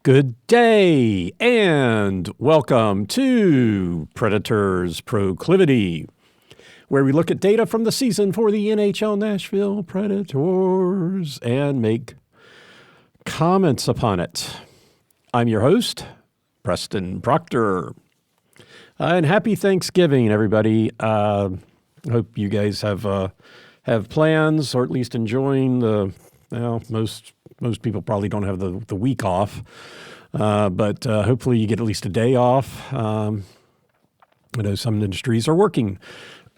Good day and welcome to Predators Proclivity, where we look at data from the season for the NHL Nashville Predators and make comments upon it. I'm your host, Preston Proctor. And happy Thanksgiving, everybody. I hope you guys have plans, or at least enjoying most people probably don't have the week off, but hopefully you get at least a day off. I know some industries are working,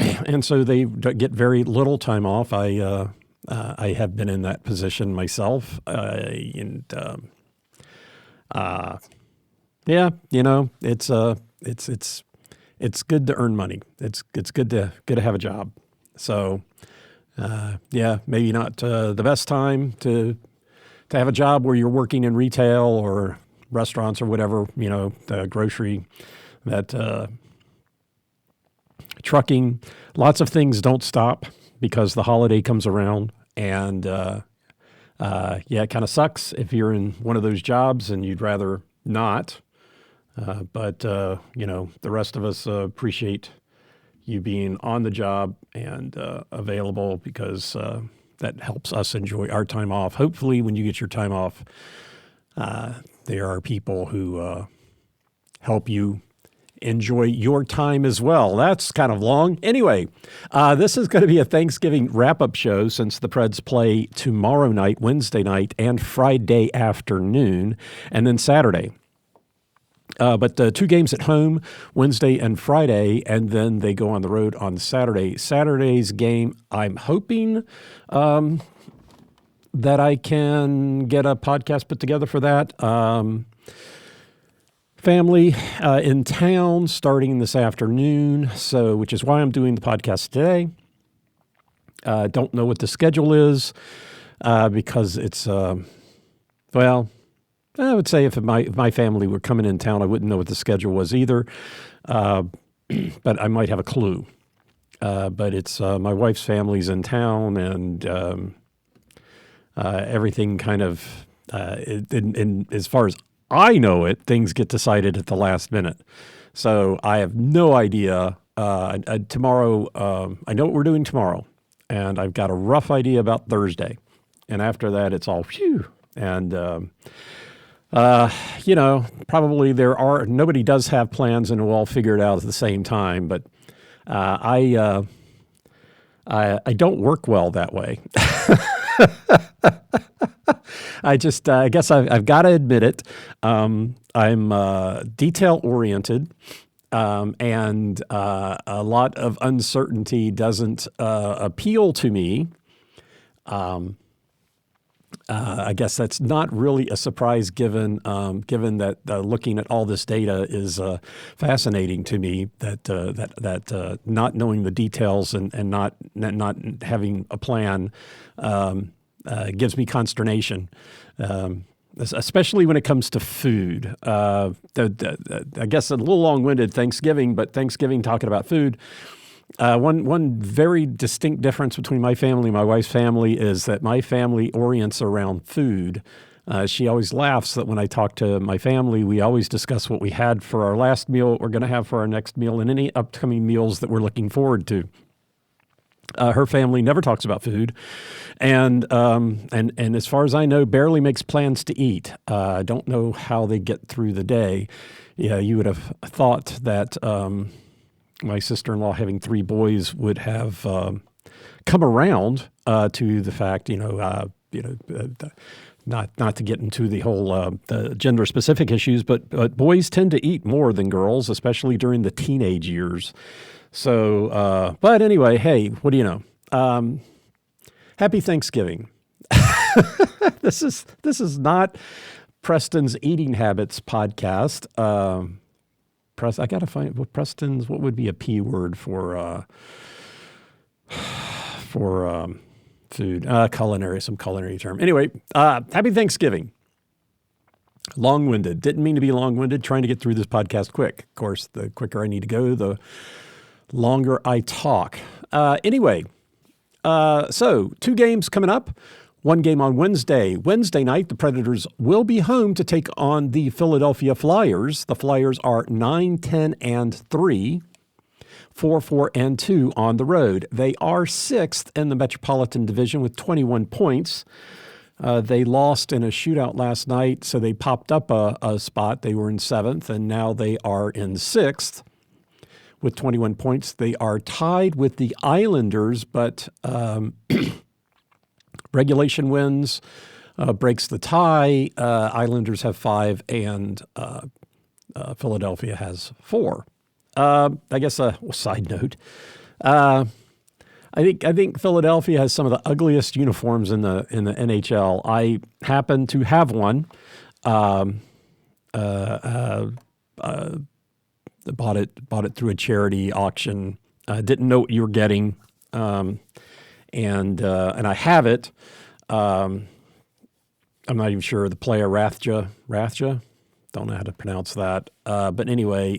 and so they get very little time off. I have been in that position myself, it's good to earn money. It's good to have a job. So maybe not the best time to have a job where you're working in retail or restaurants or whatever, the grocery, trucking, lots of things don't stop because the holiday comes around. And it kind of sucks if you're in one of those jobs and you'd rather not. But the rest of us appreciate you being on the job and available because that helps us enjoy our time off. Hopefully, when you get your time off, there are people who help you enjoy your time as well. That's kind of long. Anyway, this is going to be a Thanksgiving wrap-up show since the Preds play tomorrow night, Wednesday night, and Friday afternoon, and then Saturday. But 2 games at home, Wednesday and Friday, and then they go on the road on Saturday. Saturday's game, I'm hoping that I can get a podcast put together for that. Family in town starting this afternoon, which is why I'm doing the podcast today. Don't know what the schedule is because it's, I would say if my family were coming in town, I wouldn't know what the schedule was either, but I might have a clue. But it's my wife's family's in town, and everything kind of, as far as I know it, things get decided at the last minute. So I have no idea. Tomorrow, I know what we're doing tomorrow, and I've got a rough idea about Thursday. And after that, it's all phew. And probably nobody does have plans and we'll all figure it out at the same time. But I don't work well that way. I guess I've got to admit it. I'm detail oriented, and a lot of uncertainty doesn't appeal to me. I guess that's not really a surprise given that looking at all this data is fascinating to me, that not knowing the details and not having a plan gives me consternation, especially when it comes to food. I guess a little long-winded Thanksgiving, but Thanksgiving talking about food. One very distinct difference between my family and my wife's family is that my family orients around food. She always laughs that when I talk to my family, we always discuss what we had for our last meal, what we're going to have for our next meal, and any upcoming meals that we're looking forward to. Her family never talks about food, and as far as I know, barely makes plans to eat. I don't know how they get through the day. Yeah, you would have thought that my sister-in-law, having 3 boys, would have come around to the fact, not to get into the whole the gender-specific issues, but boys tend to eat more than girls, especially during the teenage years. So, but anyway, hey, what do you know? Happy Thanksgiving. This is not Preston's Eating Habits podcast. I got to find what would be a P word for food, culinary, some culinary term. Anyway, happy Thanksgiving. Long-winded. Didn't mean to be long-winded, trying to get through this podcast quick. Of course, the quicker I need to go, the longer I talk. Anyway, so 2 games coming up. One game on Wednesday. Wednesday night, the Predators will be home to take on the Philadelphia Flyers. The Flyers are 9-10-3, 4-4-2 on the road. They are sixth in the Metropolitan Division with 21 points. They lost in a shootout last night, so they popped up a spot. They were in seventh, and now they are in sixth with 21 points. They are tied with the Islanders, but regulation wins breaks the tie. Islanders have 5, and Philadelphia has 4. I guess a side note. I think Philadelphia has some of the ugliest uniforms in the NHL. I happen to have one. Bought it through a charity auction. Didn't know what you were getting, and I have it. I'm not even sure the player Rathja. Don't know how to pronounce that. But anyway,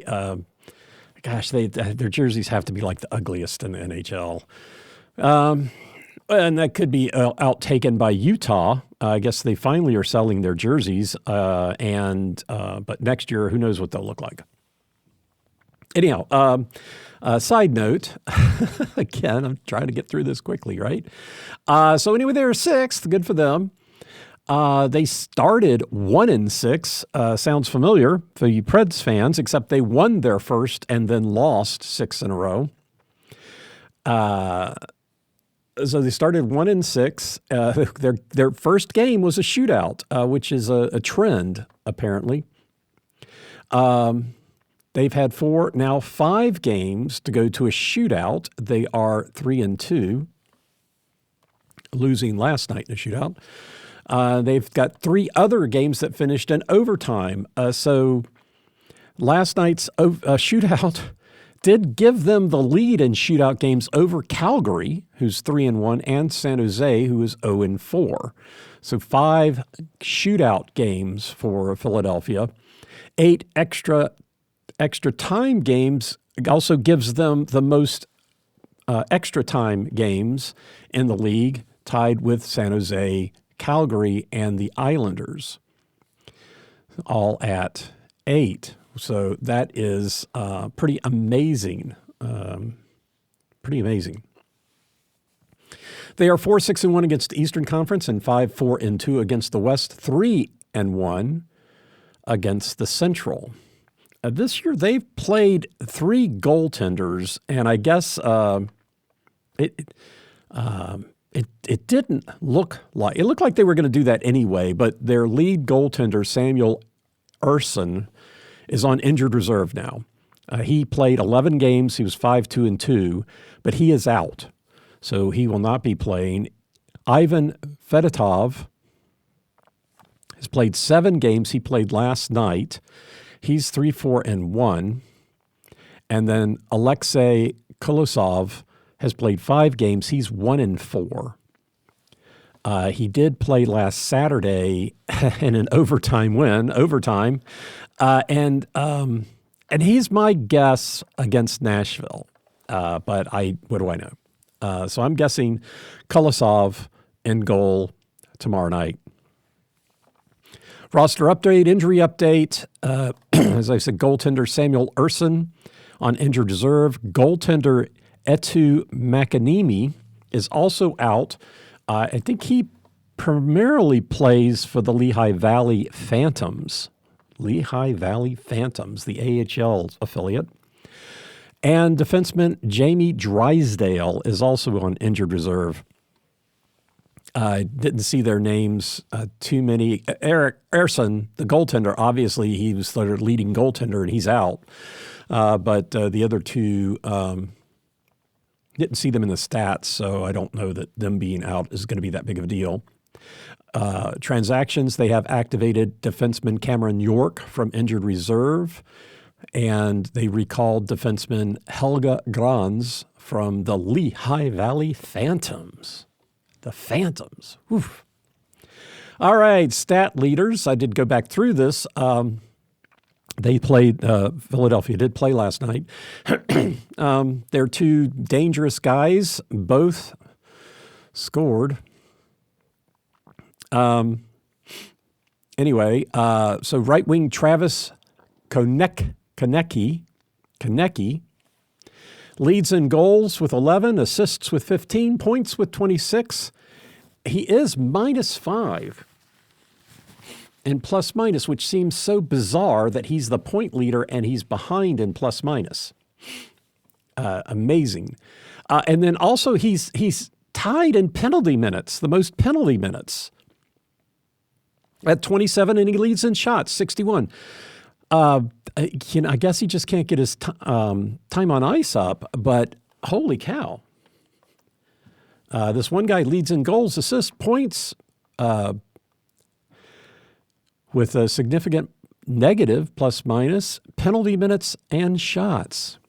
gosh, their jerseys have to be like the ugliest in the NHL. And that could be outtaken by Utah. I guess they finally are selling their jerseys, but next year, who knows what they'll look like. Anyhow, side note, again, I'm trying to get through this quickly, right? So anyway, they're sixth. Good for them. They started 1-6. Sounds familiar for you Preds fans, except they won their first and then lost 6 in a row. So they started 1-6. Their first game was a shootout, which is a trend, apparently. They've had 5 games to go to a shootout. They are 3-2, losing last night in a shootout. They've got 3 other games that finished in overtime. So last night's shootout did give them the lead in shootout games over Calgary, who's 3-1, and San Jose, who is 0-4. So 5 shootout games for Philadelphia. 8 extra time games also gives them the most extra time games in the league, tied with San Jose, Calgary, and the Islanders, all at 8. So that is pretty amazing. Pretty amazing. They are 4-6-1 against the Eastern Conference and 5-4-2 against the West, 3-1 against the Central. This year they've played 3 goaltenders, and I guess it didn't look like it looked like they were going to do that anyway. But their lead goaltender Samuel Ersson is on injured reserve now. He played 11 games. He was 5-2-2, but he is out, so he will not be playing. Ivan Fedotov has played 7 games. He played last night. He's 3-4-1. And then Alexei Kolosov has played 5 games. He's 1-4. He did play last Saturday in an overtime win, and he's my guess against Nashville. But what do I know? So I'm guessing Kolosov in goal tomorrow night. Roster update, injury update. As I said, goaltender Samuel Ersson on injured reserve. Goaltender Eetu Mäkiniemi is also out. I think he primarily plays for the Lehigh Valley Phantoms. Lehigh Valley Phantoms, the AHL affiliate. And defenseman Jamie Drysdale is also on injured reserve. I didn't see their names too many. Eric Ersson, the goaltender, obviously he was their leading goaltender and he's out. But the other 2, didn't see them in the stats, so I don't know that them being out is going to be that big of a deal. Transactions, they have activated defenseman Cameron York from injured reserve, and they recalled defenseman Helga Grans from the Lehigh Valley Phantoms. The Phantoms. Oof. All right, stat leaders. I did go back through this. They played, Philadelphia did play last night. They're 2 dangerous guys. Both scored Anyway, so right wing Travis Konecny leads in goals with 11, assists with 15, points with 26. He is -5 in plus minus, which seems so bizarre that he's the point leader and he's behind in plus minus. Amazing. And then also he's tied in penalty minutes, the most penalty minutes at 27, and he leads in shots, 61. I guess he just can't get his time on ice up, but holy cow. This one guy leads in goals, assists, points with a significant negative, plus minus, penalty minutes, and shots.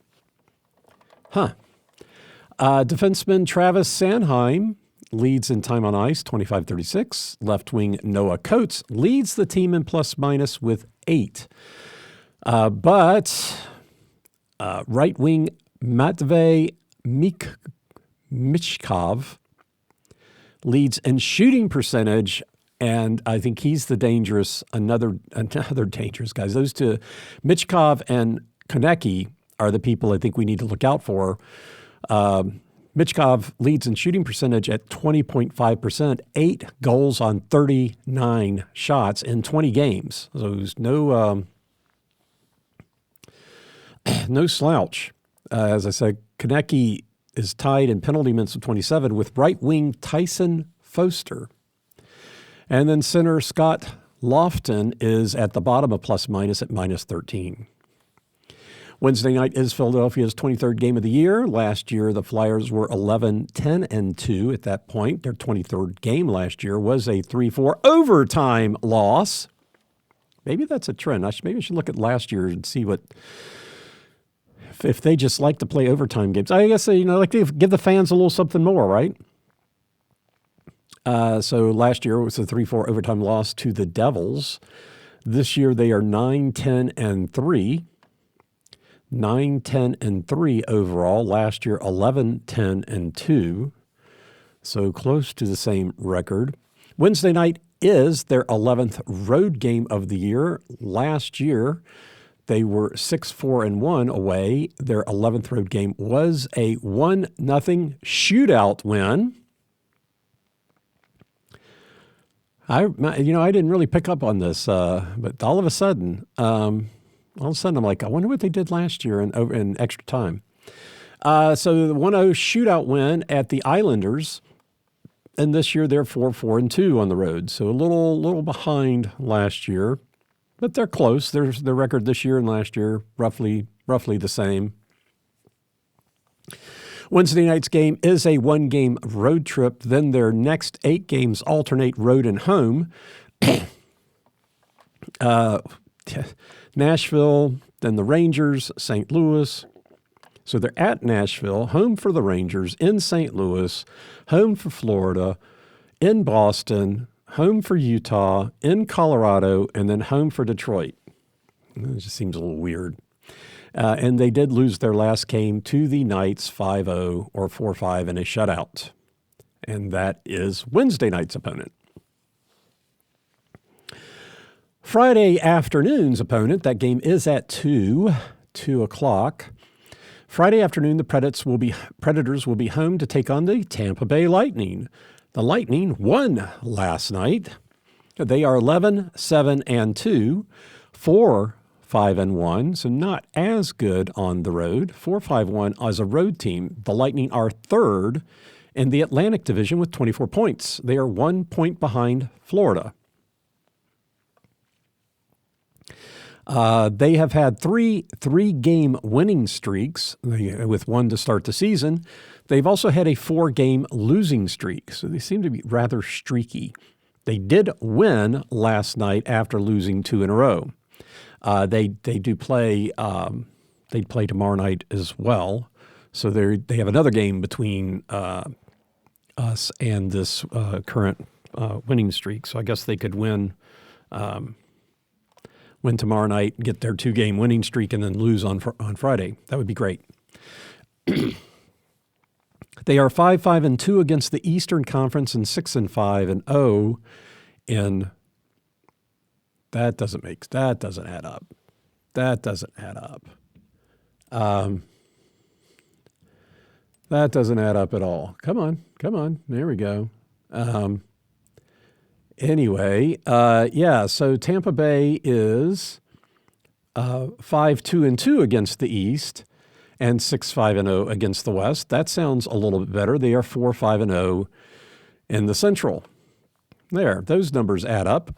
Defenseman Travis Sanheim leads in time on ice, 25-36. Left wing Noah Coates leads the team in plus minus with 8. But right wing Matvey Michkov leads in shooting percentage, and I think he's the another dangerous guys. Those two, Michkov and Konecny, are the people I think we need to look out for. Michkov leads in shooting percentage at 20.5%, 8 goals on 39 shots in 20 games. So there's no slouch. As I said, Konecny is tied in penalty minutes of 27 with right wing Tyson Foster. And then center Scott Lofton is at the bottom of plus minus at -13. Wednesday night is Philadelphia's 23rd game of the year. Last year, the Flyers were 11-10-2 at that point. Their 23rd game last year was a 3-4 overtime loss. Maybe that's a trend. Maybe I should look at last year and see if they just like to play overtime games. I guess like to give the fans a little something more, right? So last year it was a 3-4 overtime loss to the Devils. This year they are 9-10-3. 9-10-3 overall. Last year, 11-10-2. So close to the same record. Wednesday night is their 11th road game of the year. Last year, they were 6-4-1 away. Their 11th road game was a 1-0 shootout win. I didn't really pick up on this, but all of a sudden, I'm like, I wonder what they did last year in extra time. So the 1-0 shootout win at the Islanders, and this year they're 4-4-2 on the road. So a little behind last year, but they're close. Their record this year and last year roughly the same. Wednesday night's game is a 1-game road trip. Then their next 8 games alternate road and home. Nashville, then the Rangers, St. Louis. So they're at Nashville, home for the Rangers, in St. Louis, home for Florida, in Boston, home for Utah, in Colorado, and then home for Detroit. It just seems a little weird. And they did lose their last game to the Knights 5-0 or 4-5 in a shutout. And that is Wednesday night's opponent. Friday afternoon's opponent, that game is at 2 o'clock. Friday afternoon, the Predators will be home to take on the Tampa Bay Lightning. The Lightning won last night. They are 11-7-2, 4-5-1, so not as good on the road. 4-5-1 as a road team. The Lightning are third in the Atlantic Division with 24 points. They are 1 point behind Florida. They have had three-game winning streaks, with one to start the season. They've also had a 4-game losing streak, so they seem to be rather streaky. They did win last night after losing 2 in a row. They do play. They play tomorrow night as well, so they have another game between us and this current winning streak. So I guess they could win tomorrow night, get their 2-game winning streak, and then lose on Friday. That would be great. They are 5-5-2 against the Eastern Conference and 6-5-0 in. That doesn't add up. That doesn't add up. That doesn't add up at all. Come on. There we go. Anyway, so Tampa Bay is 5-2-2 against the East and 6-5-0 against the West. That sounds a little bit better. They are 4-5-0 in the Central. There, those numbers add up.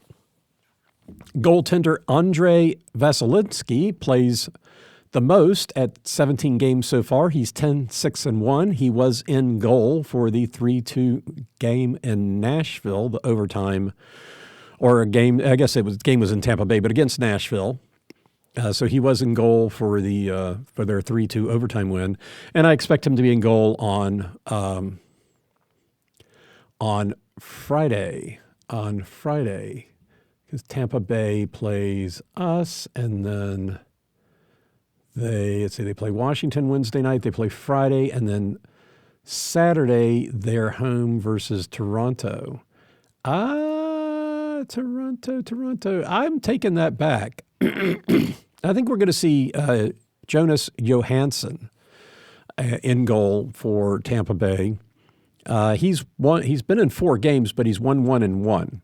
Goaltender Andrei Vasilevsky plays the most at 17 games so far. He's 10-6-1. He was in goal for the 3-2 game in Nashville, the overtime, or a game. I guess game was in Tampa Bay, but against Nashville. So he was in goal for their 3-2 overtime win, and I expect him to be in goal on Friday. On Friday, because Tampa Bay plays us, and then they play Washington Wednesday night. They play Friday, and then Saturday they're home versus Toronto. Toronto. I'm taking that back. I think we're going to see Jonas Johansson in goal for Tampa Bay. He's been in 4 games, but he's won 1-1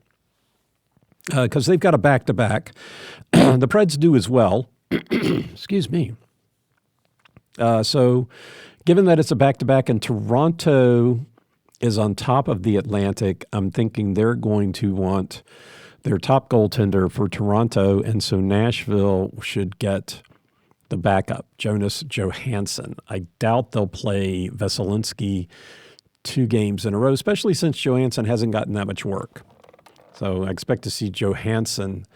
because they've got a back-to-back. The Preds do as well. Excuse me. So given that it's a back-to-back and Toronto is on top of the Atlantic, I'm thinking they're going to want their top goaltender for Toronto, and so Nashville should get the backup, Jonas Johansson. I doubt they'll play Vasilevsky 2 games in a row, especially since Johansson hasn't gotten that much work. So I expect to see Johansson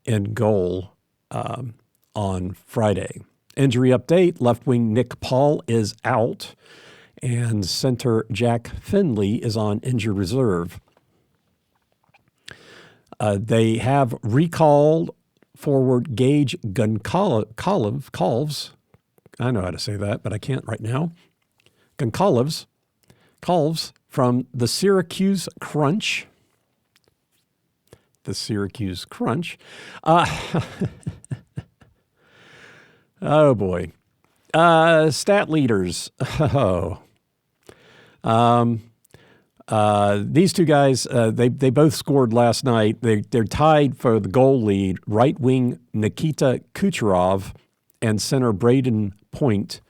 in goal on Friday. Injury update, left wing Nick Paul is out, and center Jack Finley is on injured reserve. They have recalled forward Gage Goncalves. I know how to say that, but I can't right now. Goncalves from the Syracuse Crunch. The Syracuse Crunch. Oh, boy. Stat leaders. These two guys, they both scored last night. They're tied for the goal lead. Right wing Nikita Kucherov and center Braden Point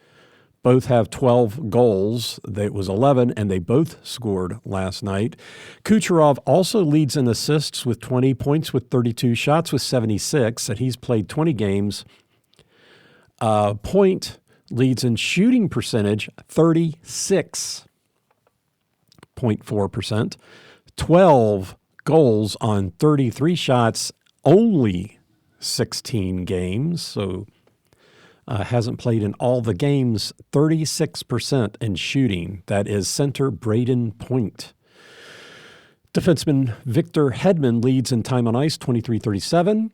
both have 12 goals. It was 11, and they both scored last night. Kucherov also leads in assists with 20, points with 32, shots with 76, and he's played 20 games. Point leads in shooting percentage, 36.4%. 12 goals on 33 shots, only 16 games. So hasn't played in all the games, 36% in shooting. That is center Braden Point. Defenseman Victor Hedman leads in time on ice, 23-37.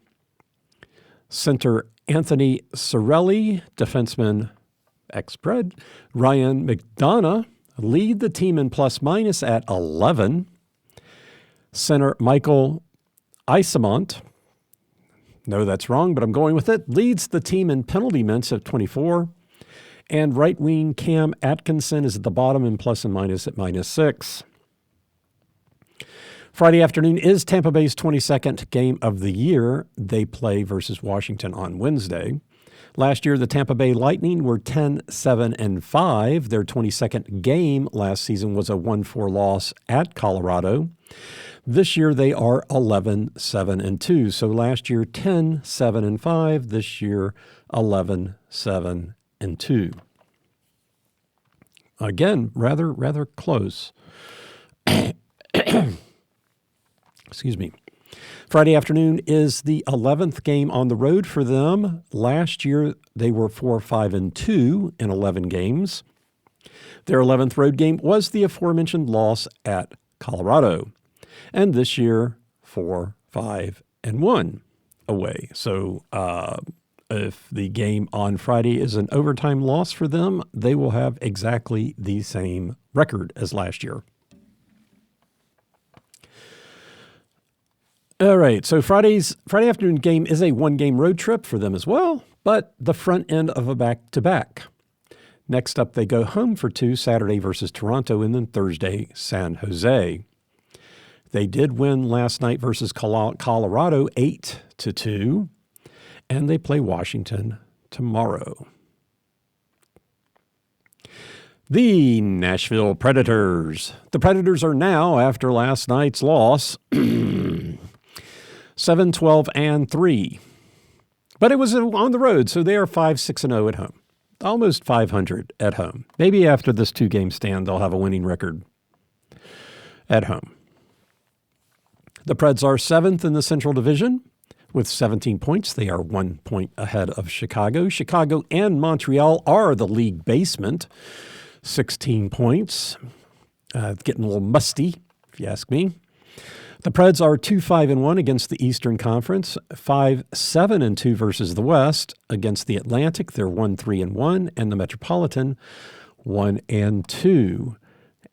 Center Anthony Cirelli, defenseman ex-Pred Ryan McDonough lead the team in plus-minus at 11. Center Michael Isamont, no, that's wrong, but I'm going with it, leads the team in penalty minutes at 24. And right wing Cam Atkinson is at the bottom in plus and minus at -6. Friday afternoon is Tampa Bay's 22nd game of the year. They play versus Washington on Wednesday. Last year, the Tampa Bay Lightning were 10-7-5. Their 22nd game last season was a 1-4 loss at Colorado. This year, they are 11-7-2. So last year, 10-7-5. This year, 11-7-2. Again, rather close. Excuse me. Friday afternoon is the 11th game on the road for them. Last year, they were 4-5-2 in 11 games. Their 11th road game was the aforementioned loss at Colorado. And this year, 4-5-1 away. So if the game on Friday is an overtime loss for them, they will have exactly the same record as last year. All right, so Friday afternoon game is a one-game road trip for them as well, but the front end of a back-to-back. Next up, they go home for 2, Saturday versus Toronto, and then Thursday, San Jose. They did win last night versus Colorado 8-2, and they play Washington tomorrow. The Nashville Predators. The Predators are now, after last night's loss, 7-12-3. But it was on the road, so they are 5-6-0 at home. Almost 500 at home. Maybe after this 2-game stand, they'll have a winning record at home. The Preds are 7th in the Central Division with 17 points. They are 1 point ahead of Chicago. Chicago and Montreal are the league basement, 16 points. Getting a little musty, if you ask me. The Preds are 2-5-1 against the Eastern Conference, 5-7-2 versus the West. Against the Atlantic, they're 1-3-1, and the Metropolitan, 1-2.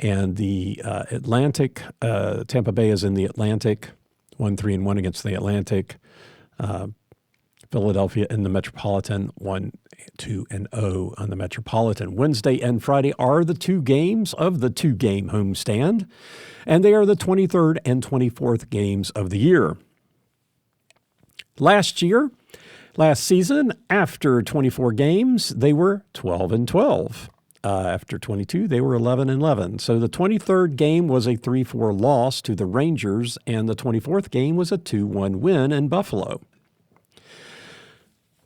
And the Atlantic, Tampa Bay is in the Atlantic, 1-3-1 against the Atlantic. Philadelphia in the Metropolitan, 1-2-0 on the Metropolitan. Wednesday and Friday are the 2 games of the 2-game homestand, and they are the 23rd and 24th games of the year. Last season, after 24 games, they were 12-12. After 22, they were 11-11. So the 23rd game was a 3-4 loss to the Rangers, and the 24th game was a 2-1 win in Buffalo.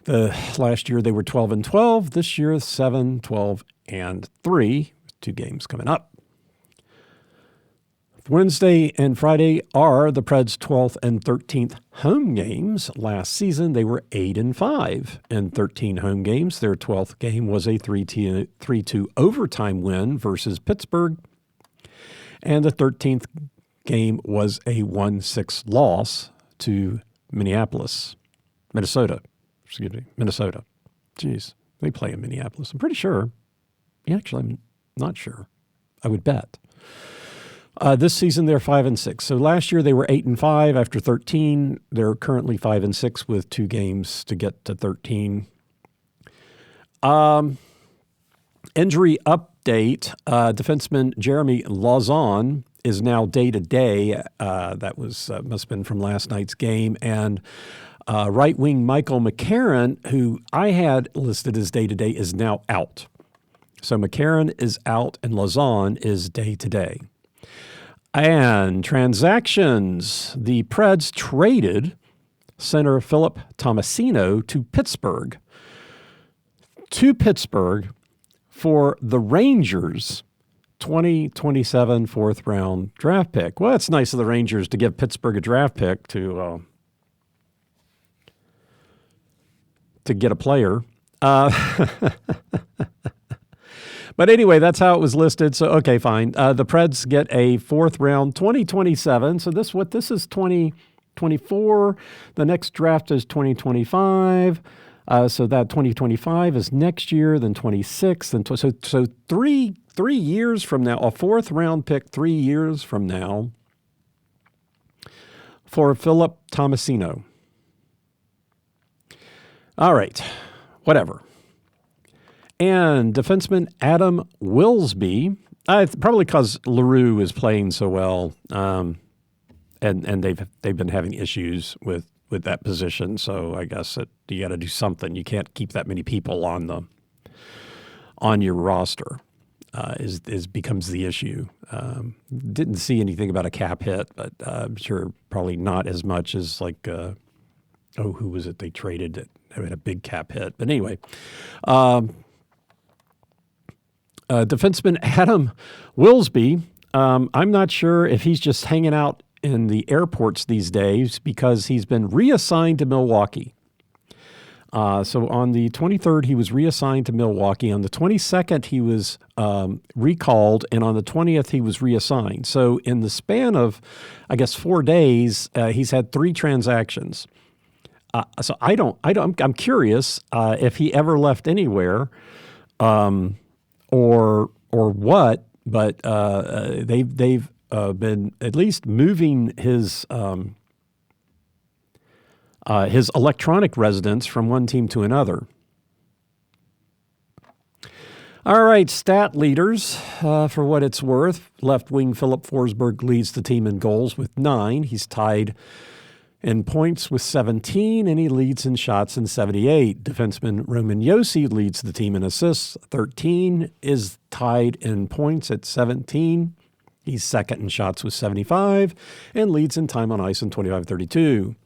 Last year they were 12-12. This year 7-12-3. 2 games coming up. Wednesday and Friday are the Preds' 12th and 13th home games. Last season they were 8-5 in 13 home games. Their 12th game was a 3-2 overtime win versus Pittsburgh, and the 13th game was a 1-6 loss to Minnesota. Jeez, they play in Minneapolis. I'm pretty sure. Actually, I'm not sure. I would bet. This season, they're 5-6. So last year, they were 8-5 after 13. They're currently 5-6 with 2 games to get to 13. Injury update. Defenseman Jeremy Lauzon is now day-to-day. That was must have been from last night's game. And right wing Michael McCarron, who I had listed as day-to-day, is now out. So McCarron is out and Lauzon is day-to-day. And transactions. The Preds traded center Philip Tomasino to Pittsburgh. For the Rangers' 2027 fourth-round draft pick. Well, it's nice of the Rangers to give Pittsburgh a draft pick to get a player. But anyway, that's how it was listed. So, okay, fine. The Preds get a fourth-round 2027. So this is 2024. The next draft is 2025. So that 2025 is next year, then 26. So 3 years from now, a fourth-round pick 3 years from now for Philip Tomasino. All right, whatever. And defenseman Adam Wilsby, probably because LaRue is playing so well, and they've been having issues with that position. So I guess you got to do something. You can't keep that many people on your roster. Becomes the issue. Didn't see anything about a cap hit, but I'm sure probably not as much as like who was it they traded that had a big cap hit. But anyway. Defenseman Adam Wilsby, I'm not sure if he's just hanging out in the airports these days because he's been reassigned to Milwaukee. So on the 23rd, he was reassigned to Milwaukee. On the 22nd, he was recalled, and on the 20th, he was reassigned. So in the span of, I guess, 4 days, he's had 3 transactions. So I'm curious if he ever left anywhere. Or what? But they've been at least moving his his electronic residence from one team to another. All right, stat leaders, for what it's worth. Left wing Philip Forsberg leads the team in goals with 9. He's tied in points with 17, and he leads in shots in 78. Defenseman Roman Josi leads the team in assists, 13, is tied in points at 17. He's second in shots with 75, and leads in time on ice in 25-32.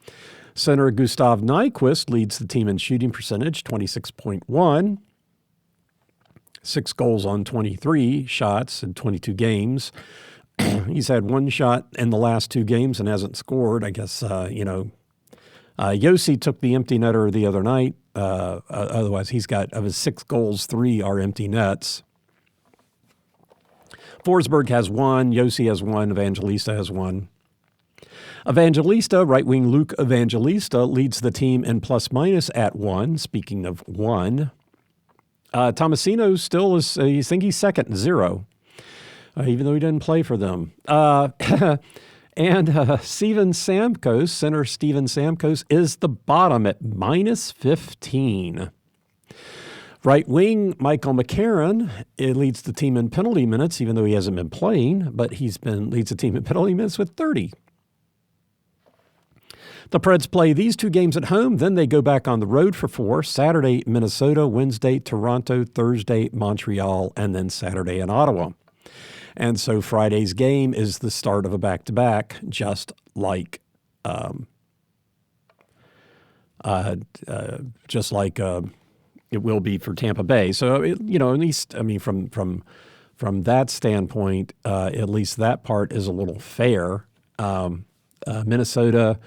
Center Gustav Nyquist leads the team in shooting percentage, 26.1. 6 goals on 23 shots in 22 games. He's had 1 shot in the last 2 games and hasn't scored. I guess, Josi took the empty netter the other night. Otherwise, he's got, of his 6 goals, 3 are empty nets. Forsberg has 1. Josi has 1. Evangelista has 1. Evangelista, right wing Luke Evangelista, leads the team in plus minus at 1. Speaking of 1. Tomasino still is, you think he's second, 0, even though he didn't play for them. And Steven Stamkos, center Steven Stamkos, is the bottom at minus 15. Right wing Michael McCarron, it leads the team in penalty minutes, even though he hasn't been playing, but leads the team in penalty minutes with 30. The Preds play these 2 games at home, then they go back on the road for 4. Saturday, Minnesota, Wednesday, Toronto, Thursday, Montreal, and then Saturday in Ottawa. And so Friday's game is the start of a back-to-back, just like it will be for Tampa Bay. So, at least, I mean, from that standpoint, at least that part is a little fair. Minnesota,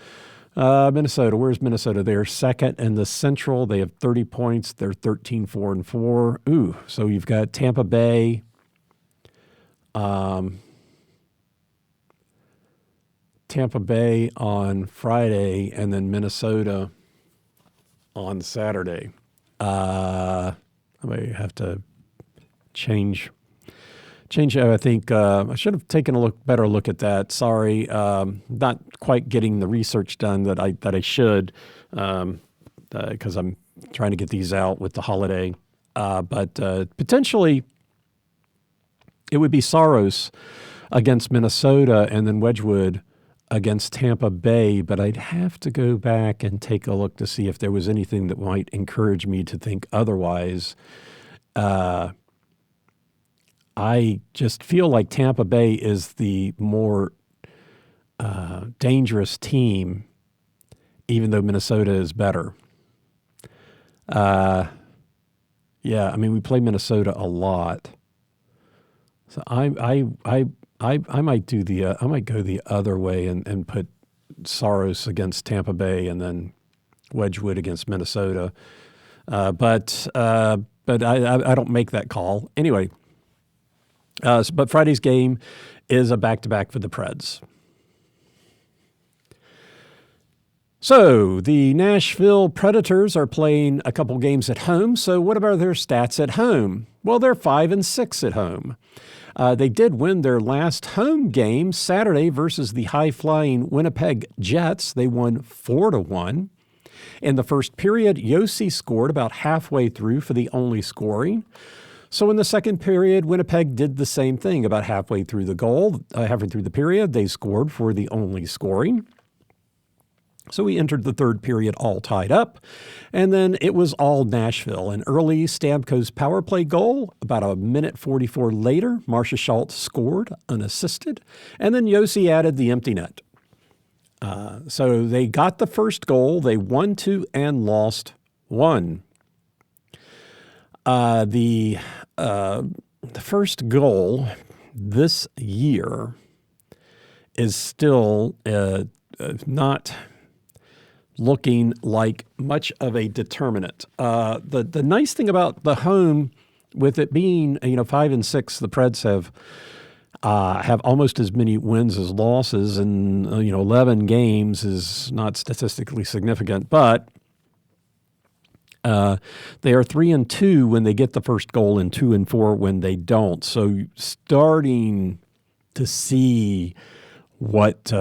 where's Minnesota? They're second in the Central. They have 30 points. They're 13-4-4. Ooh, so you've got Tampa Bay. Tampa Bay on Friday, and then Minnesota on Saturday. I may have to change. I think I should have taken a better look at that. Sorry, not quite getting the research done that I should, because I'm trying to get these out with the holiday. But potentially, it would be Saros against Minnesota and then Wedgwood against Tampa Bay. But I'd have to go back and take a look to see if there was anything that might encourage me to think otherwise. I just feel like Tampa Bay is the more dangerous team, even though Minnesota is better. Yeah, I mean, we play Minnesota a lot, so I might do I might go the other way and put Saros against Tampa Bay and then Wedgwood against Minnesota, but I don't make that call anyway. But Friday's game is a back-to-back for the Preds. So the Nashville Predators are playing a couple games at home. So what about their stats at home? Well, they're 5-6 at home. They did win their last home game Saturday versus the high-flying Winnipeg Jets. They won 4-1. In the first period, Josi scored about halfway through for the only scoring. So in the second period, Winnipeg did the same thing. About halfway through the period, they scored for the only scoring. So we entered the third period all tied up, and then it was all Nashville. An early Stamkos power play goal, about a minute 44 later, Marcia Schultz scored unassisted, and then Josi added the empty net. So they got the first goal. They won 2 and lost 1. The first goal this year is still not looking like much of a determinant. The nice thing about the home, with it being 5-6, the Preds have almost as many wins as losses, and 11 games is not statistically significant, but they are 3-2 when they get the first goal and 2-4 when they don't. So starting to see what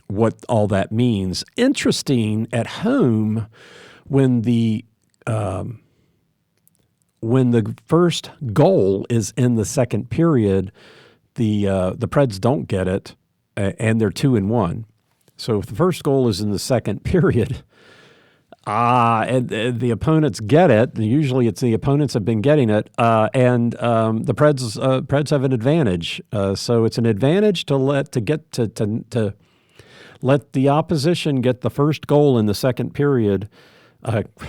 what all that means. Interesting, at home, when the first goal is in the second period, the Preds don't get it, and they're 2-1. So if the first goal is in the second period, and the opponents get it, usually it's the opponents have been getting it, and the Preds have an advantage. So it's an advantage to let the opposition get the first goal in the second period,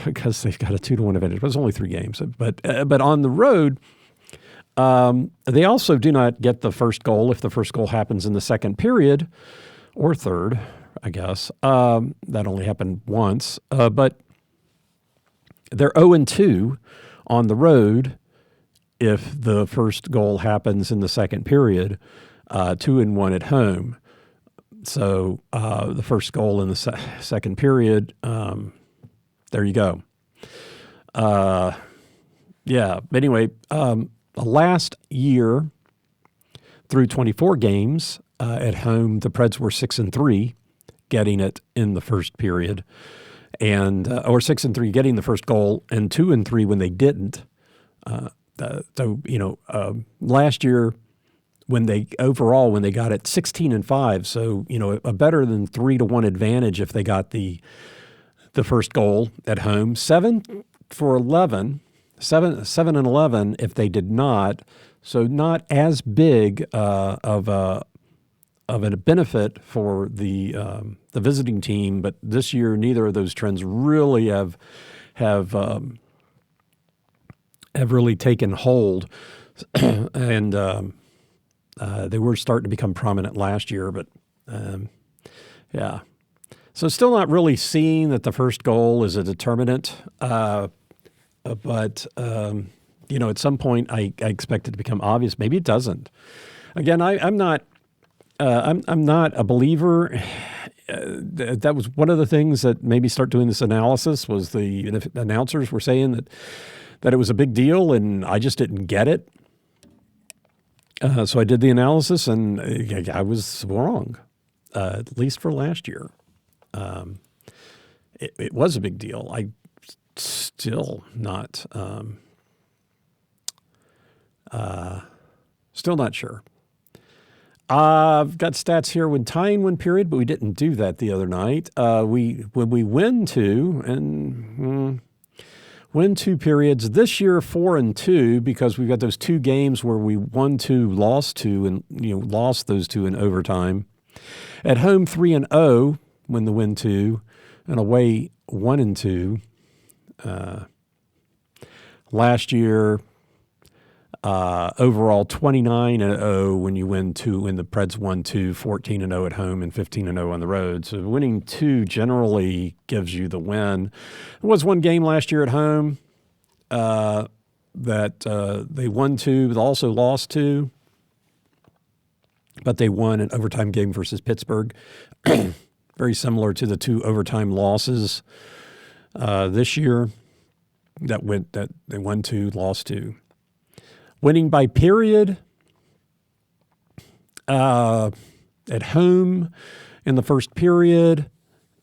because they've got a 2-1 advantage. But it's only 3 games. But on the road, they also do not get the first goal if the first goal happens in the second period or third, I guess. That only happened once. But they're 0-2 on the road if the first goal happens in the second period, 2-1 at home. So the first goal in the second period, there you go. Yeah. But anyway, last year, through 24 games at home, the Preds were 6-3, getting it in the first period, and or 6-3 getting the first goal, and 2-3 when they didn't. Last year, when they got it 16-5, so a better than 3-1 advantage if they got the first goal at home. 7-11 if they did not. So not as big of a benefit for the visiting team, but this year neither of those trends really have really taken hold, and they were starting to become prominent last year. But yeah, so still not really seeing that the first goal is a determinant, but at some point I expect it to become obvious. Maybe it doesn't. Again, I'm not a believer. That was one of the things that made me start doing this analysis, was the announcers were saying that it was a big deal, and I just didn't get it. So I did the analysis, and I was wrong, at least for last year. It was a big deal. I still not sure. I've got stats here when tying one period, but we didn't do that the other night. When we win two periods this year, 4-2, because we've got those 2 games where we won 2, lost 2, and lost those 2 in overtime. At home, 3-0 when the win 2, and away 1-2. Last year, overall 29-0 when you win 2, when the Preds won 2, 14-0 at home and 15-0 on the road. So winning 2 generally gives you the win. There was one game last year at home that they won 2, but also lost 2. But they won an overtime game versus Pittsburgh, very similar to the 2 overtime losses this year. That they won 2, lost 2. Winning by period at home in the first period,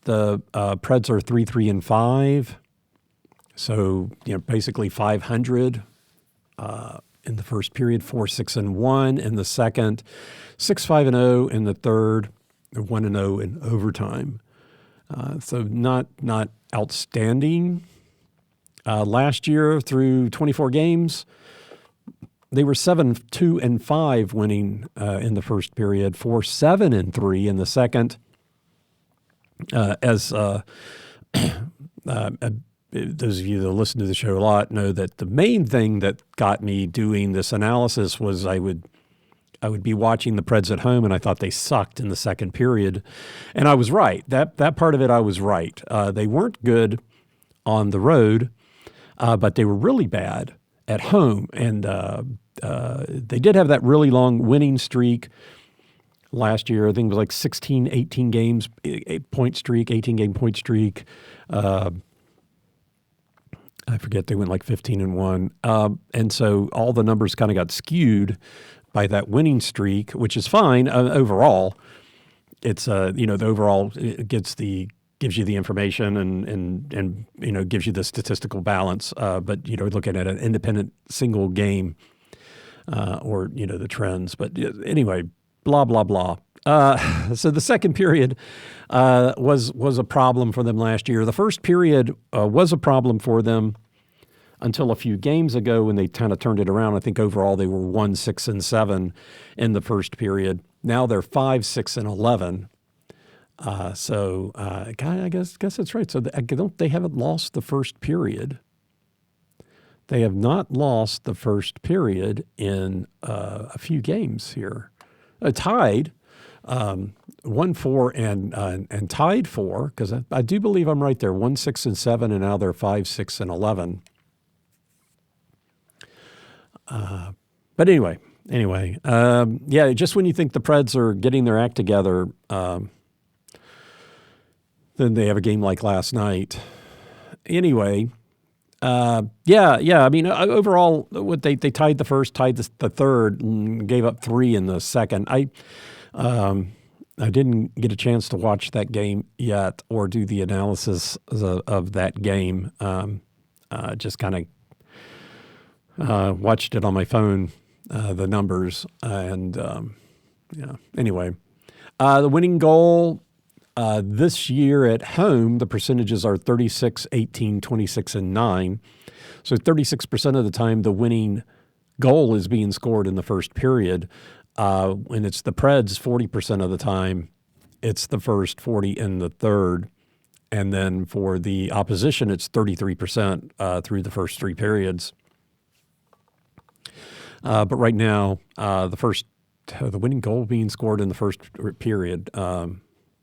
the Preds are 3-5. So basically 500 in the first period, 4-6-1 in the second, 6-5-0 in the third, 1-0 in overtime. So not outstanding. Last year, through 24 games, they were 7-2-5 winning in the first period, 4-7-3 in the second. Those of you that listen to the show a lot know that the main thing that got me doing this analysis was I would be watching the Preds at home, and I thought they sucked in the second period, and I was right. That part of it, I was right. They weren't good on the road, but they were really bad at home, and they did have that really long winning streak last year. I think it was like 16, 18 games, 18-game point streak. I forget, they went like 15-1. And so all the numbers kind of got skewed by that winning streak, which is fine overall. it's the overall it gives you the information and gives you the statistical balance. But looking at an independent single game or the trends. But anyway, blah blah blah. So the second period was a problem for them last year. The first period was a problem for them until a few games ago when they kind of turned it around. I think overall they were 1-6-7 in the first period. Now they're 5-6-11. So I guess that's right. So they haven't lost the first period. They have not lost the first period in a few games here. Tied 1-4 and tied 4, because I do believe I'm right there. 1-6-7, and now they're 5-6-11. But anyway, just when you think the Preds are getting their act together, then they have a game like last night. Anyway, I mean, overall, they tied the first, tied the third, and gave up 3 in the second. I didn't get a chance to watch that game yet or do the analysis of that game. Just kind of watched it on my phone, the numbers, and Anyway, the winning goal this year at home, the percentages are 36, 18, 26, and 9. So 36% of the time, the winning goal is being scored in the first period. When it's the Preds, 40% of the time, it's the first, 40 in the third. And then for the opposition, it's 33% through the first 3 periods. But right now, the winning goal being scored in the first period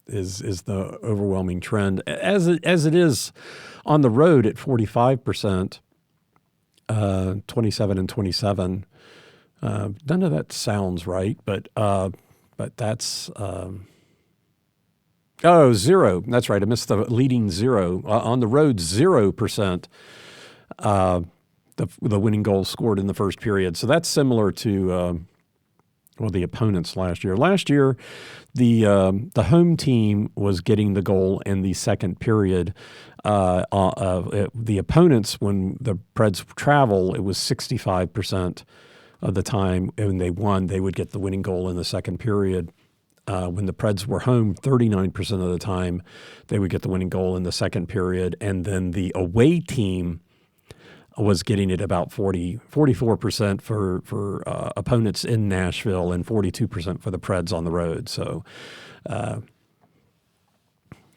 is the overwhelming trend, as it is on the road at 45%, 27 and 27. None of that sounds right, but that's 0. That's right. I missed the leading 0 on the road. 0%. The winning goal scored in the first period. So that's similar to the opponents last year. Last year, the home team was getting the goal in the second period. The opponents, when the Preds travel, it was 65% of the time. When they won, they would get the winning goal in the second period. When the Preds were home, 39% of the time, they would get the winning goal in the second period. And then the away team was getting it about 44% for opponents in Nashville and 42% for the Preds on the road. So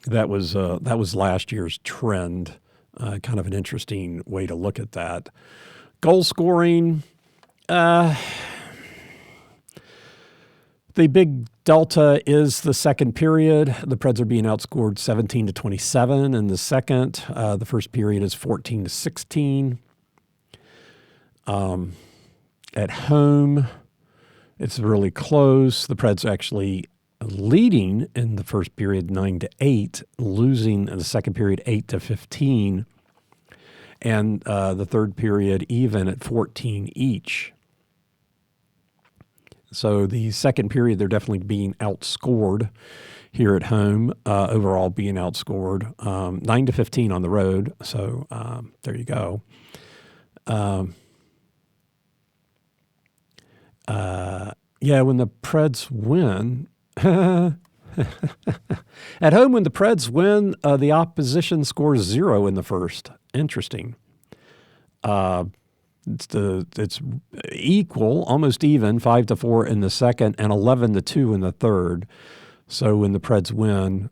that was last year's trend. Kind of an interesting way to look at that. Goal scoring. The big delta is the second period. The Preds are being outscored 17-27 in the second. The first period is 14-16. At home, it's really close. The Preds actually leading in the first period 9-8, losing in the second period 8-15, and the third period even at 14 each. So the second period, they're definitely being outscored here at home, overall being outscored 9-15 on the road. So there you go. When the Preds win, at home when the Preds win, the opposition scores 0 in the first. Interesting. It's equal, almost even, 5-4 in the second and 11-2 in the third. So when the Preds win,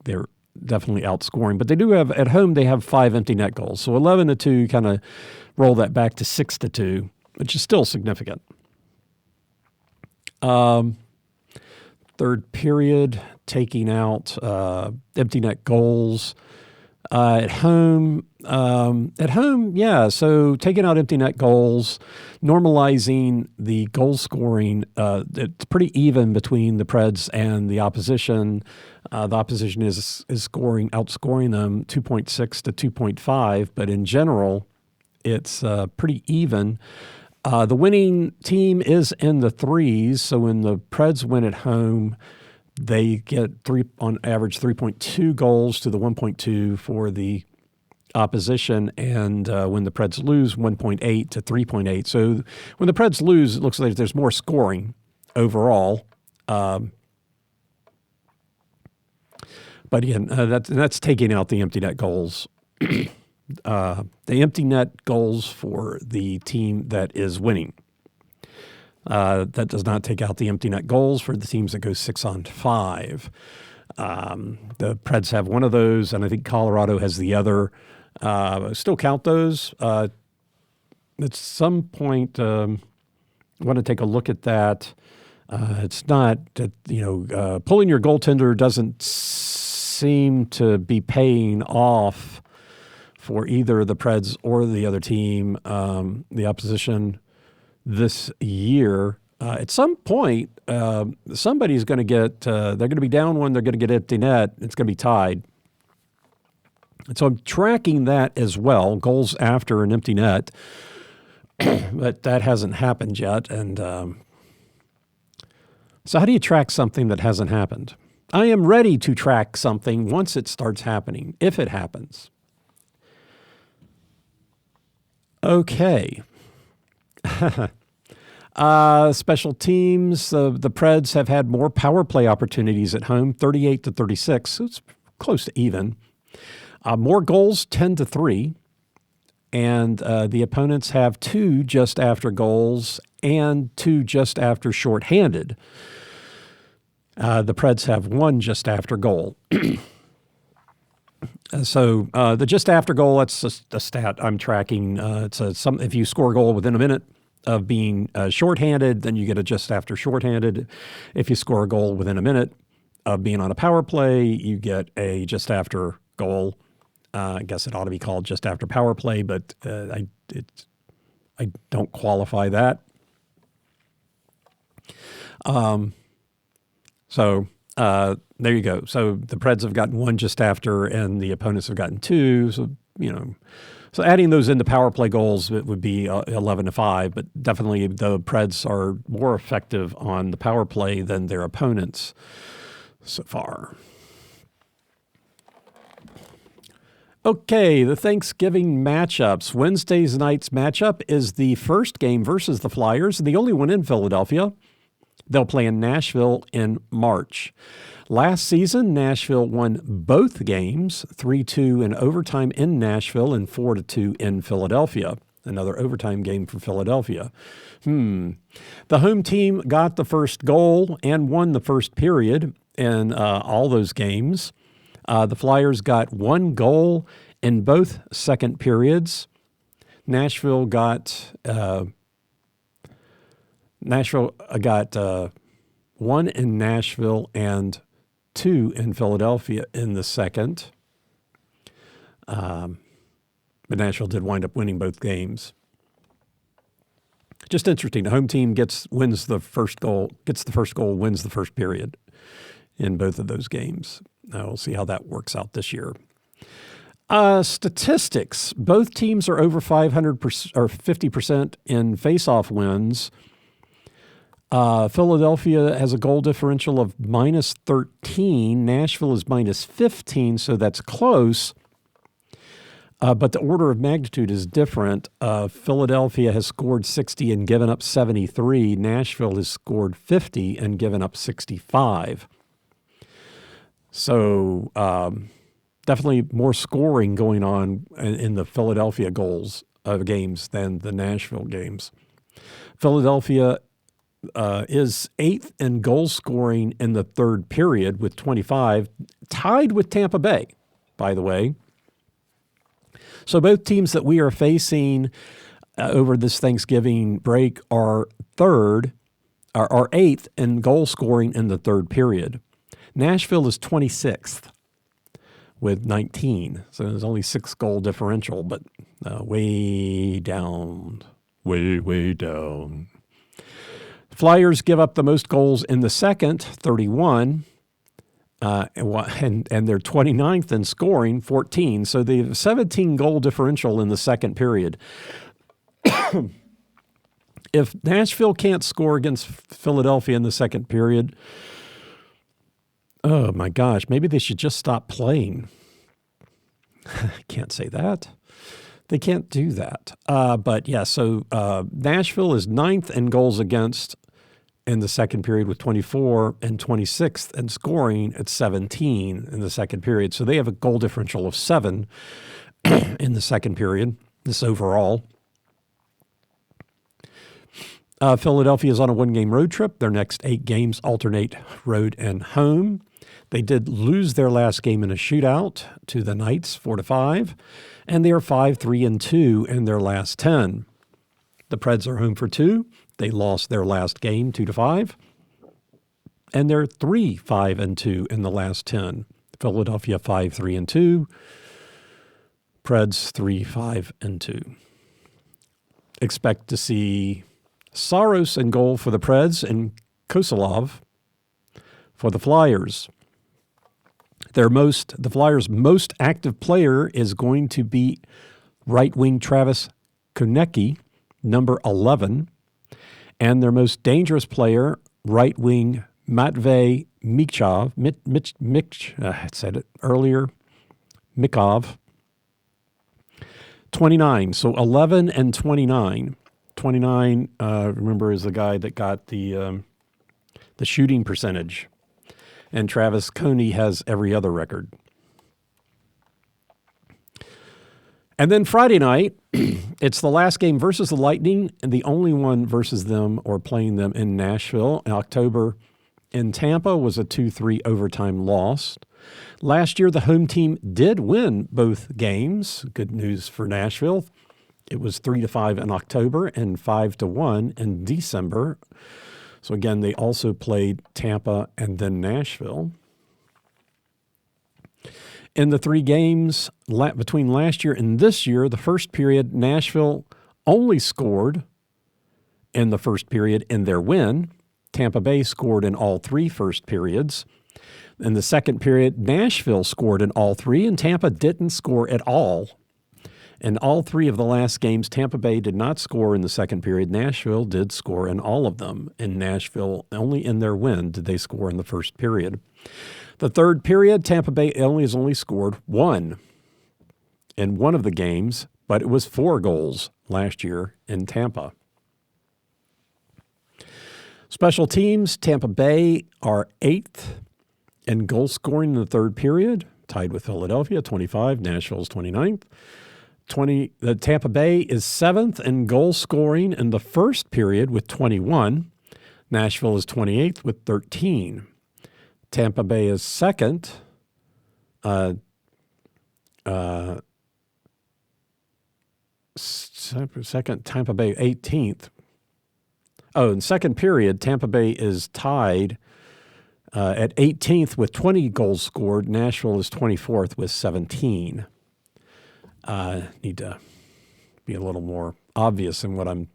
they're definitely outscoring. But they do have, at home, they have 5 empty net goals. So 11-2 kind of roll that back to 6-2, which is still significant. Third period, taking out empty net goals. At home, so taking out empty net goals, normalizing the goal scoring, it's pretty even between the Preds and the opposition. The opposition is outscoring them 2.6 to 2.5, but in general, it's pretty even. The winning team is in the threes, so when the Preds win at home, they get on average 3.2 goals to the 1.2 for the opposition, and when the Preds lose, 1.8 to 3.8. So when the Preds lose, it looks like there's more scoring overall. But again, that's taking out the empty net goals. The empty net goals for the team that is winning. That does not take out the empty net goals for the teams that go 6-on-5. The Preds have one of those, and I think Colorado has the other. Still count those. At some point, I want to take a look at that. It's not, pulling your goaltender doesn't seem to be paying off for either the Preds or the other team, the opposition this year. At some point, somebody's going to get, they're going to be down one, they're going to get empty net, it's going to be tied. And so I'm tracking that as well, goals after an empty net, but that hasn't happened yet. And so how do you track something that hasn't happened? I am ready to track something once it starts happening, if it happens. Okay. Special teams, the Preds have had more power play opportunities at home, 38 to 36, so it's close to even. More goals, 10-3, and the opponents have 2 just after goals and 2 just after shorthanded. The Preds have 1 just after goal. So the just after goal, that's just a stat I'm tracking. If you score a goal within a minute of being shorthanded, then you get a just after shorthanded. If you score a goal within a minute of being on a power play, you get a just after goal. I guess it ought to be called just after power play, but I don't qualify that. So there you go. So the Preds have gotten 1 just after, and the opponents have gotten 2. So so adding those into power play goals, it would be 11-5. But definitely the Preds are more effective on the power play than their opponents so far. Okay, the Thanksgiving matchups. Wednesday night's matchup is the first game versus the Flyers, and the only one in Philadelphia. They'll play in Nashville in March. Last season, Nashville won both games, 3-2 in overtime in Nashville and 4-2 in Philadelphia. Another overtime game for Philadelphia. The home team got the first goal and won the first period in all those games. The Flyers got 1 goal in both second periods. Nashville got 1 in Nashville and 2 in Philadelphia in the second. But Nashville did wind up winning both games. Just interesting. The home team wins the first goal, wins the first period in both of those games. We'll see how that works out this year. Statistics. Both teams are over 500% or 50% in faceoff wins. Philadelphia has a goal differential of -13. Nashville is -15, so that's close. But the order of magnitude is different. Philadelphia has scored 60 and given up 73. Nashville has scored 50 and given up 65. So definitely more scoring going on in the Philadelphia games than the Nashville games. Philadelphia is 8th in goal scoring in the third period with 25, tied with Tampa Bay, by the way. So both teams that we are facing over this Thanksgiving break are 8th in goal scoring in the third period. Nashville is 26th with 19. So there's only 6 goal differential, but way down, way down. Flyers give up the most goals in the second, 31, and they're 29th in scoring, 14. So they have a 17 goal differential in the second period. If Nashville can't score against Philadelphia in the second period, oh my gosh, maybe they should just stop playing. Can't say that. They can't do that. But yeah, so Nashville is 9th in goals against in the second period with 24 and 26th in scoring at 17 in the second period. So they have a goal differential of 7 in the second period, this overall. Philadelphia is on a 1-game road trip. Their next 8 games alternate road and home. They did lose their last game in a shootout to the Knights 4-5, and they are 5-3-2 in their last 10. The Preds are home for 2. They lost their last game 2-5, and they're 3-5-2 in the last 10. Philadelphia 5-3-2, Preds 3-5-2. Expect to see Saros in goal for the Preds and Kosalov for the Flyers. The Flyers' most active player is going to be right wing Travis Konecny, number 11, and their most dangerous player, right wing Matvey Michkov. I said it earlier. Mikov, 29. So 11 and 29. 29, remember, is the guy that got the shooting percentage. And Travis Konecny has every other record. And then Friday night, it's the last game versus the Lightning, and the only one versus them or playing them in Nashville. In October in Tampa was a 2-3 overtime loss. Last year, the home team did win both games. Good news for Nashville. It was 3-5 in October and 5-1 in December. So again, they also played Tampa and then Nashville. In the 3 games between last year and this year, the first period, Nashville only scored in the first period in their win. Tampa Bay scored in all 3 first periods. In the second period, Nashville scored in all 3, and Tampa didn't score at all. In all 3 of the last games, Tampa Bay did not score in the second period. Nashville did score in all of them. In Nashville, only in their win did they score in the first period. The third period, Tampa Bay has only scored 1 in one of the games, but it was 4 goals last year in Tampa. Special teams, Tampa Bay are 8th in goal scoring in the third period, tied with Philadelphia, 25. Nashville's 29th. The Tampa Bay is 7th in goal scoring in the first period with 21. Nashville is 28th with 13. Tampa Bay is second. Tampa Bay 18th. Oh, in second period, Tampa Bay is tied at 18th with 20 goals scored. Nashville is 24th with 17. Need to be a little more obvious in what I'm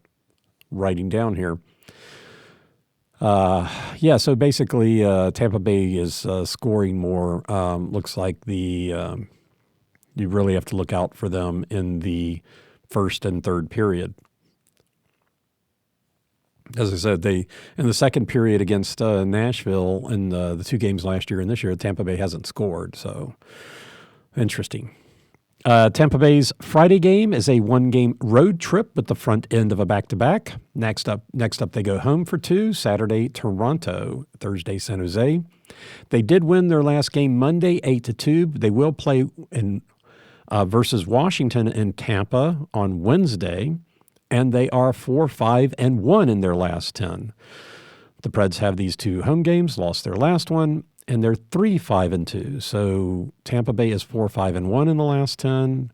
writing down here. So basically Tampa Bay is scoring more. Looks like you really have to look out for them in the first and third period. As I said, in the second period against Nashville in the 2 games last year and this year, Tampa Bay hasn't scored. So interesting. Tampa Bay's Friday game is a 1-game road trip with the front end of a back-to-back. Next up, they go home for 2. Saturday, Toronto. Thursday, San Jose. They did win their last game Monday, 8-2. They will play versus Washington in Tampa on Wednesday, and they are 4-5-1 in their last 10. The Preds have these 2 home games, lost their last one, and they're 3-5-2. So Tampa Bay is 4-5-1 in the last 10,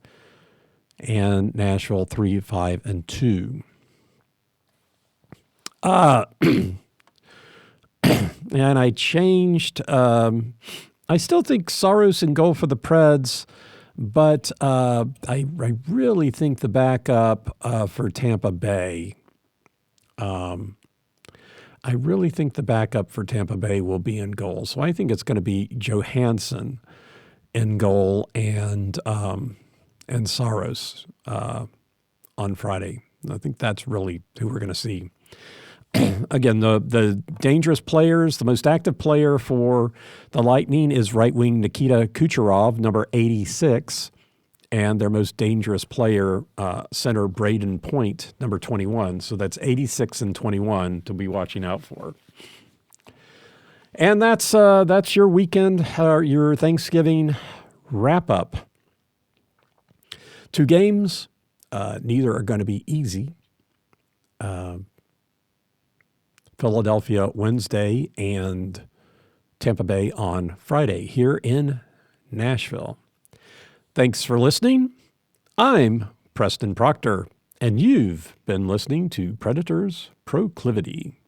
and Nashville 3-5-2. And I changed. I still think Saros in goal for the Preds, but I really think the backup for Tampa Bay. I really think the backup for Tampa Bay will be in goal. So I think it's going to be Johansson in goal and Saros on Friday I think that's really who we're going to see. Again, the dangerous players, the most active player for the Lightning is right wing Nikita Kucherov, number 86, and their most dangerous player, center Braden Point, number 21. So that's 86 and 21 to be watching out for. And that's your weekend, your Thanksgiving wrap up. 2 games, neither are going to be easy. Philadelphia Wednesday and Tampa Bay on Friday here in Nashville. Thanks for listening. I'm Preston Proctor, and you've been listening to Predators Proclivity.